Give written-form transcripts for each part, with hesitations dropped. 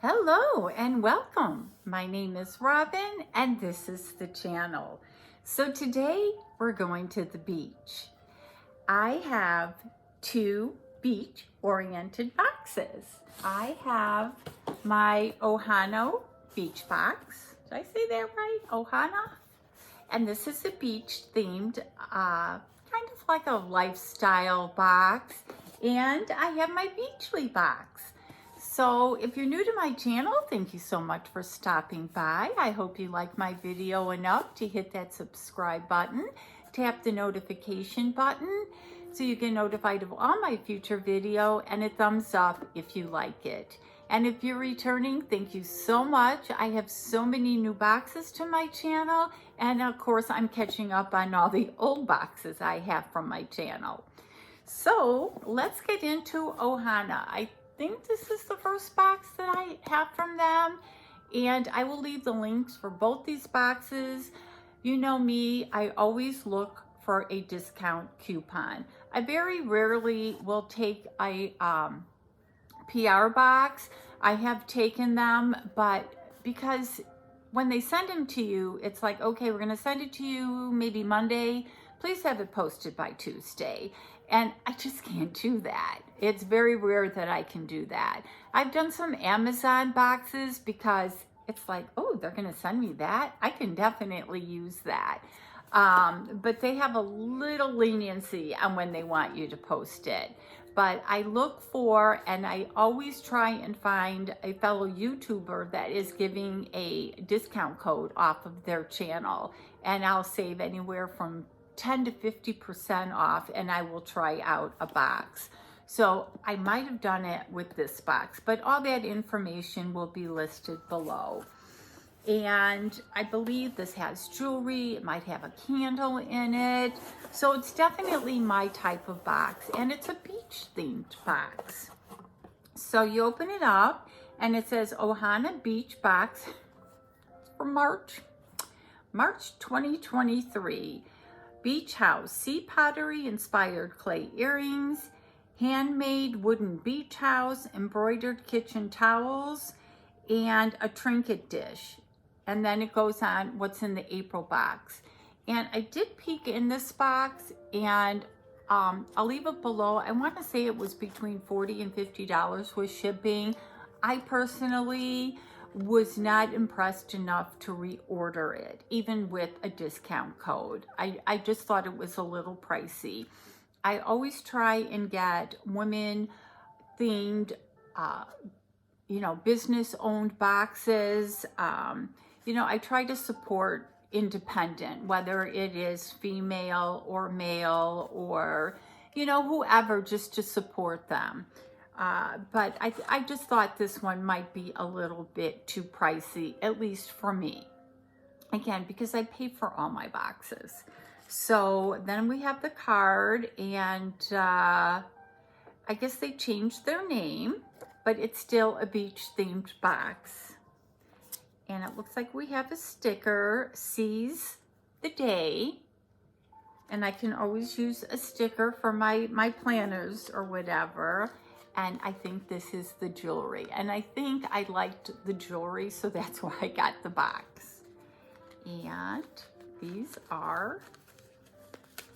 Hello and welcome. My name is Robyn and this is the channel. So today we're going to the beach. I have two beach oriented boxes. I have my Ohana beach box. Did I say that right? Ohana? And this is a beach themed, kind of like a lifestyle box. And I have my Beachly box. So if you're new to my channel, thank you so much for stopping by. I hope you like my video enough to hit that subscribe button, tap the notification button so you get notified of all my future video, and a thumbs up if you like it. And if you're returning, thank you so much. I have so many new boxes to my channel, and of course I'm catching up on all the old boxes I have from my channel. So let's get into Ohana. I think this is the first box that I have from them, and I will leave the links for both these boxes. You know me, I always look for a discount coupon. I very rarely will take a PR box. I have taken them, but because when they send them to you, it's like, okay, we're gonna send it to you maybe Monday. Please have it posted by Tuesday. And I just can't do that. It's very rare that I can do that. I've done some Amazon boxes because it's like, oh, they're gonna send me that. I can definitely use that. But they have a little leniency on when they want you to post it. But I look for, and I always try and find a fellow YouTuber that is giving a discount code off of their channel. And I'll save anywhere from 10 to 50% off, and I will try out a box. So I might have done it with this box, but all that information will be listed below. And I believe this has jewelry, it might have a candle in it. So it's definitely my type of box, and it's a beach themed box. So you open it up and it says Ohana Beach Box for March 2023. Beach house, sea pottery inspired clay earrings, handmade wooden beach house, embroidered kitchen towels, and a trinket dish. And then it goes on what's in the April box. And I did peek in this box, and I'll leave it below. I want to say it was between $40 and $50 with shipping. I personally was not impressed enough to reorder it, even with a discount code. I just thought it was a little pricey. I always try and get women themed, business owned boxes. I try to support independent, whether it is female or male or, whoever, just to support them. But I just thought this one might be a little bit too pricey, at least for me. Again, because I pay for all my boxes. So then we have the card, and I guess they changed their name, but it's still a beach themed box. And it looks like we have a sticker, Seize the Day. And I can always use a sticker for my planners or whatever. And I think this is the jewelry. And I think I liked the jewelry, so that's why I got the box. And these are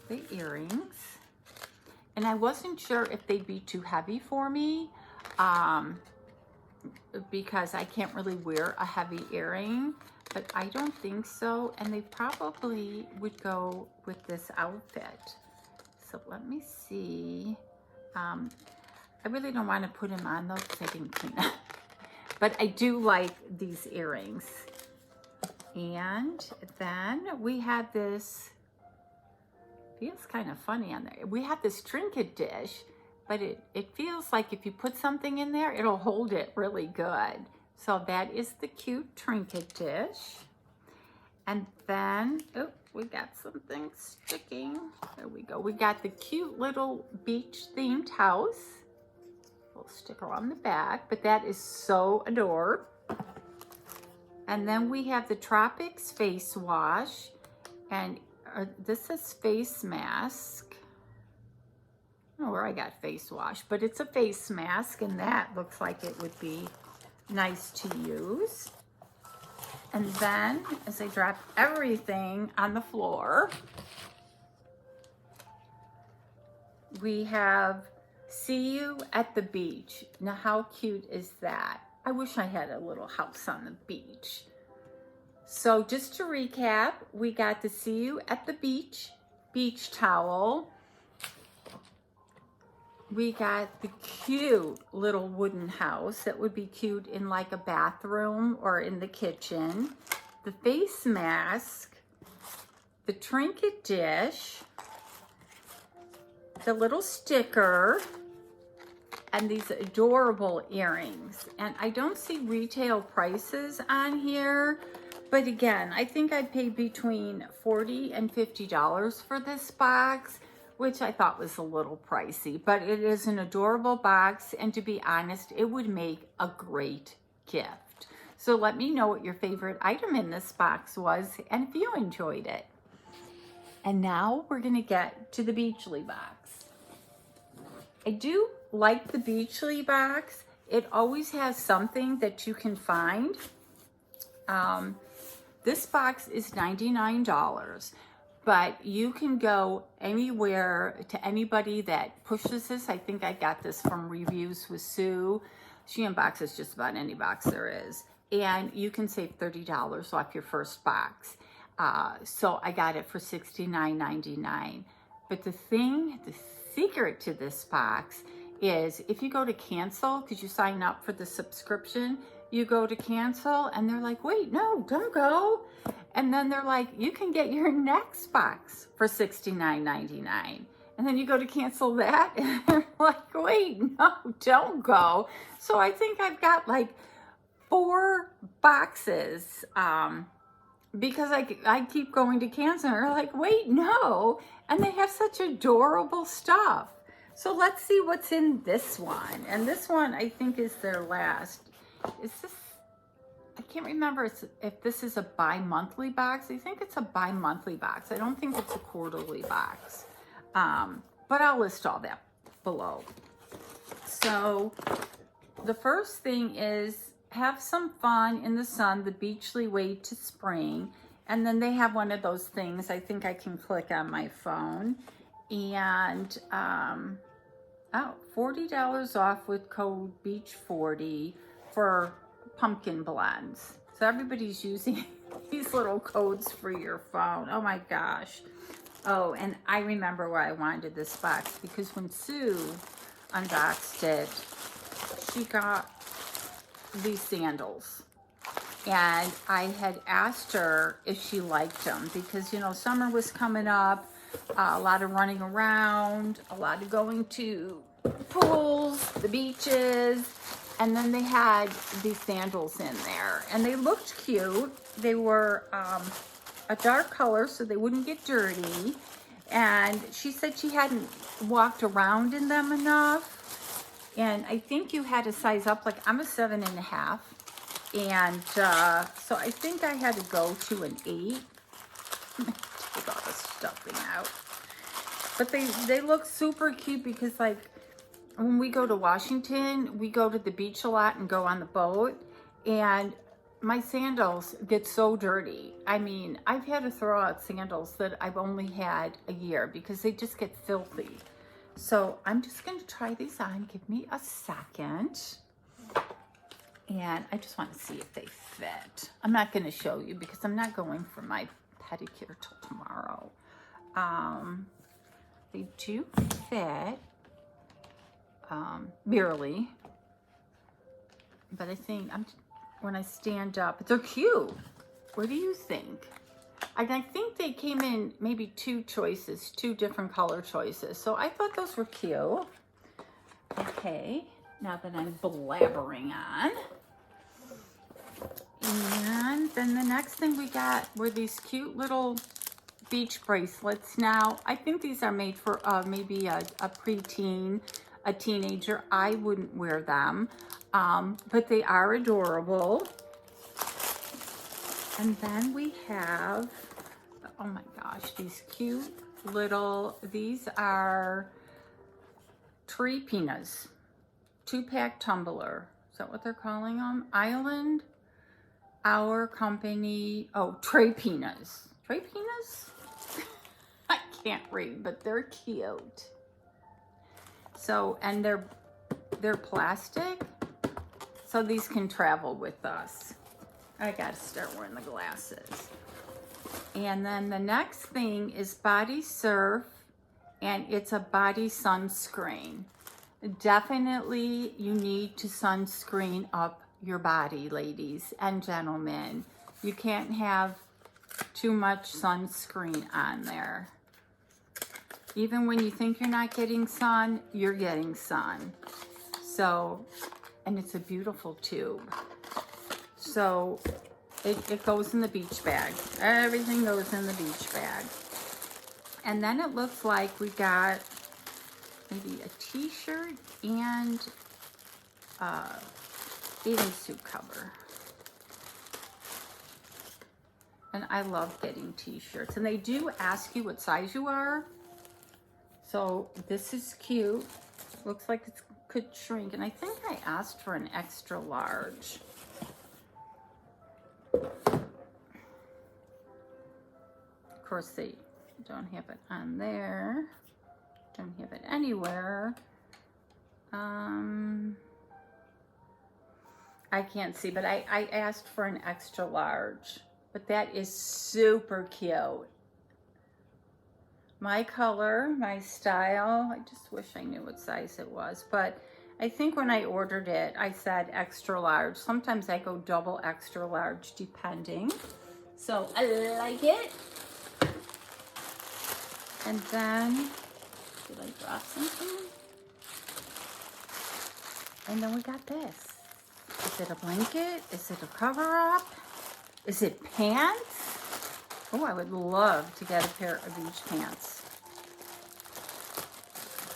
the earrings. And I wasn't sure if they'd be too heavy for me, because I can't really wear a heavy earring, but I don't think so. And they probably would go with this outfit. So let me see. I really don't want to put them on though, because I didn't clean them. But I do like these earrings. And then we have this, feels kind of funny on there. We have this trinket dish, but it feels like if you put something in there, it'll hold it really good. So that is the cute trinket dish. And then, oh, we got something sticking. There we go. We got the cute little beach themed house. Little sticker on the back, but that is so adored. And then we have the Tropics face wash, and this is face mask. I don't know where I got face wash, but it's a face mask, and that looks like it would be nice to use. And then as I drop everything on the floor, we have "See You at the Beach." Now, how cute is that? I wish I had a little house on the beach. So just to recap, we got the "See You at the Beach" beach towel. We got the cute little wooden house that would be cute in like a bathroom or in the kitchen. The face mask, the trinket dish, the little sticker, and these adorable earrings. And I don't see retail prices on here, but again, I think I paid between $40 and $50 for this box, which I thought was a little pricey, but it is an adorable box, and to be honest, it would make a great gift. So let me know what your favorite item in this box was and if you enjoyed it. And now we're gonna get to the Beachly box. I do like the Beachly box. It always has something that you can find. This box is $99. But you can go anywhere to anybody that pushes this. I think I got this from Reviews with Sue. She unboxes just about any box there is. And you can save $30 off your first box. So I got it for $69.99. But the secret to this box is if you go to cancel, because you sign up for the subscription, you go to cancel and they're like, wait, no, don't go. And then they're like, you can get your next box for $69.99. And then you go to cancel that and they're like, wait, no, don't go. So I think I've got like 4 boxes because I keep going to cancel and they're like, wait, no. And they have such adorable stuff. So let's see what's in this one. And this one I think is their last. Is this, I can't remember if this is a bi-monthly box. I think it's a bi-monthly box. I don't think it's a quarterly box. But I'll list all that below. So the first thing is have some fun in the sun, the Beachly Way to Spring. And then they have one of those things. I think I can click on my phone. And $40 off with code BEACH40 for pumpkin blends. So everybody's using these little codes for your phone. Oh my gosh. Oh, and I remember why I wanted this box, because when Sue unboxed it, she got these sandals. And I had asked her if she liked them because, you know, summer was coming up, a lot of running around, a lot of going to pools, the beaches. And then they had these sandals in there and they looked cute. They were a dark color so they wouldn't get dirty. And she said she hadn't walked around in them enough. And I think you had to size up, like I'm a 7.5. And so I think I had to go to an 8. Take all the stuffing out. But they look super cute because, like, when we go to Washington, we go to the beach a lot and go on the boat, and my sandals get so dirty. I mean, I've had to throw out sandals that I've only had a year because they just get filthy. So I'm just going to try these on. Give me a second. And I just want to see if they fit. I'm not going to show you because I'm not going for my pedicure till tomorrow. They do fit. Barely, but I think when I stand up, they're cute. What do you think? And I think they came in maybe 2 choices, 2 different color choices. So I thought those were cute. Okay, now that I'm blabbering on. And then the next thing we got were these cute little beach bracelets. Now, I think these are made for maybe a preteen, a teenager. I wouldn't wear them, but they are adorable. And then we have, oh my gosh, these cute little, these are tree peanuts, 2-pack tumbler. Does that what they're calling them? Island, Our Company, oh, Trapinas. Trapinas? I can't read, but they're cute. So, and they're plastic, so these can travel with us. I gotta start wearing the glasses. And then the next thing is Body Surf, and it's a body sunscreen. Definitely you need to sunscreen up your body, ladies and gentlemen. You can't have too much sunscreen on there. Even when you think you're not getting sun, you're getting sun. So, and it's a beautiful tube. So it goes in the beach bag. Everything goes in the beach bag. And then it looks like we got maybe a t-shirt and bathing suit cover. And I love getting t-shirts. And they do ask you what size you are. So this is cute. Looks like it could shrink. And I think I asked for an extra large. Of course, they don't have it on there. Don't have it anywhere. I can't see, but I asked for an extra large. But that is super cute. My color, my style, I just wish I knew what size it was. But I think when I ordered it, I said extra large. Sometimes I go double extra large, depending. So I like it. And then, did I drop something? And then we got this. Is it a blanket? Is it a cover up? Is it pants? Oh, I would love to get a pair of beach pants.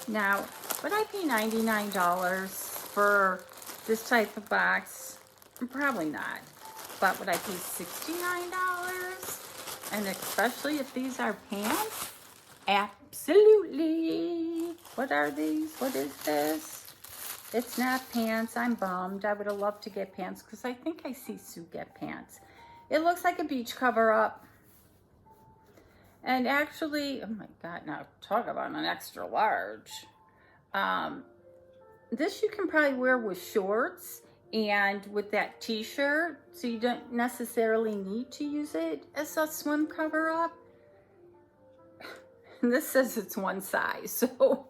Now, would I pay $99 for this type of box? Probably not. But would I pay $69? And especially if these are pants? Absolutely. What are these? What is this? It's not pants. I'm bummed. I would have loved to get pants because I think I see Sue get pants. It looks like a beach cover up. And actually, oh my God, now talk about an extra large. This you can probably wear with shorts and with that t-shirt. So you don't necessarily need to use it as a swim cover up. And this says it's one size, so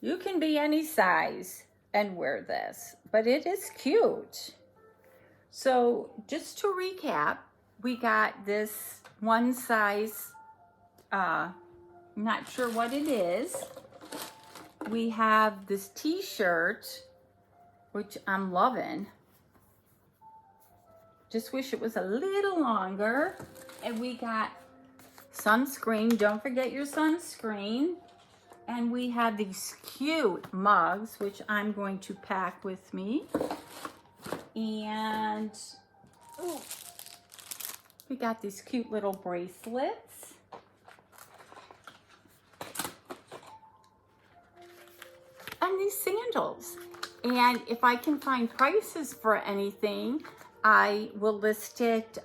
you can be any size and wear this, but it is cute. So just to recap, we got this one size, not sure what it is. We have this t-shirt, which I'm loving. Just wish it was a little longer. And we got sunscreen. Don't forget your sunscreen. And we have these cute mugs, which I'm going to pack with me. And ooh, we got these cute little bracelets. And these sandals. And if I can find prices for anything, I will list it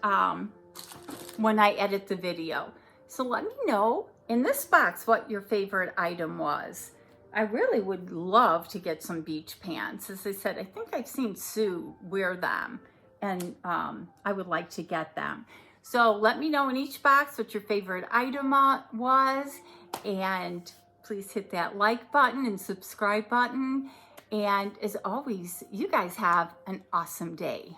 when I edit the video. So let me know in this box what your favorite item was. I really would love to get some beach pants. As I said, I think I've seen Sue wear them, and I would like to get them. So let me know in each box what your favorite item was, and please hit that like button and subscribe button. And as always, you guys have an awesome day.